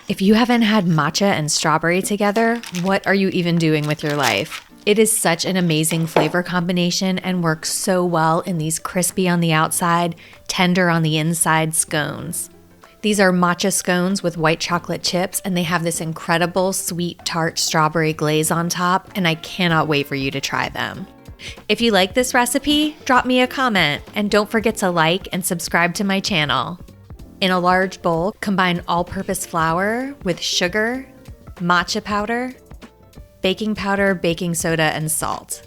If you haven't had matcha and strawberry together, what are you even doing with your life? It is such an amazing flavor combination and works so well in these crispy on the outside, tender on the inside scones. These are matcha scones with white chocolate chips, and they have this incredible sweet tart strawberry glaze on top, and I cannot wait for you to try them. If you like this recipe, drop me a comment, and don't forget to like and subscribe to my channel. In a large bowl, combine all-purpose flour with sugar, matcha powder, baking powder, baking soda, and salt.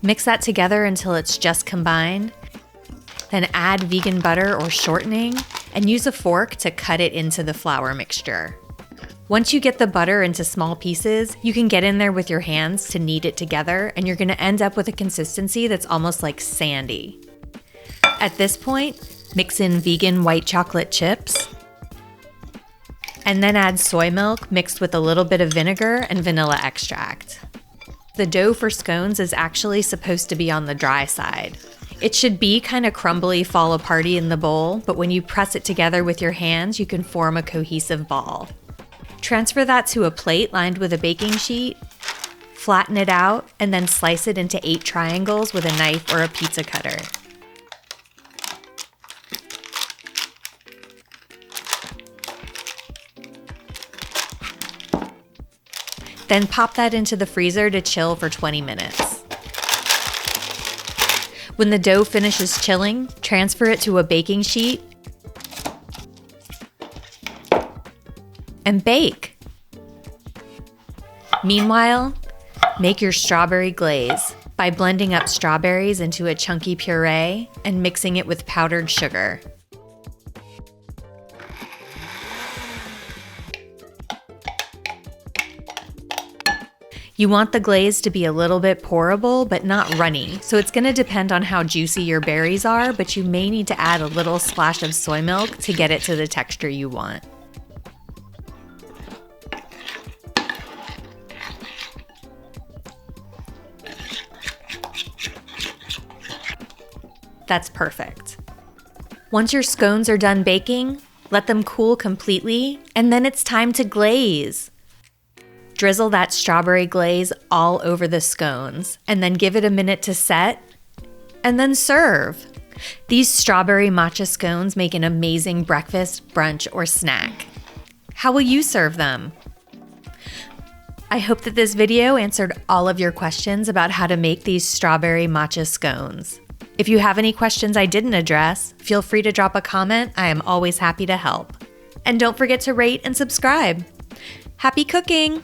Mix that together until it's just combined. Then add vegan butter or shortening and use a fork to cut it into the flour mixture. Once you get the butter into small pieces, you can get in there with your hands to knead it together, and you're going to end up with a consistency that's almost like sandy. At this point, mix in vegan white chocolate chips, and then add soy milk mixed with a little bit of vinegar and vanilla extract. The dough for scones is actually supposed to be on the dry side. It should be kind of crumbly, fall aparty in the bowl, but when you press it together with your hands, you can form a cohesive ball. Transfer that to a plate lined with a baking sheet, flatten it out, and then slice it into 8 triangles with a knife or a pizza cutter. Then pop that into the freezer to chill for 20 minutes. When the dough finishes chilling, transfer it to a baking sheet and bake. Meanwhile, make your strawberry glaze by blending up strawberries into a chunky puree and mixing it with powdered sugar. You want the glaze to be a little bit pourable, but not runny, so it's going to depend on how juicy your berries are, but you may need to add a little splash of soy milk to get it to the texture you want. That's perfect. Once your scones are done baking, let them cool completely, and then it's time to glaze. Drizzle that strawberry glaze all over the scones, and then give it a minute to set, and then serve. These strawberry matcha scones make an amazing breakfast, brunch, or snack. How will you serve them? I hope that this video answered all of your questions about how to make these strawberry matcha scones. If you have any questions I didn't address, feel free to drop a comment. I am always happy to help. And don't forget to rate and subscribe. Happy cooking!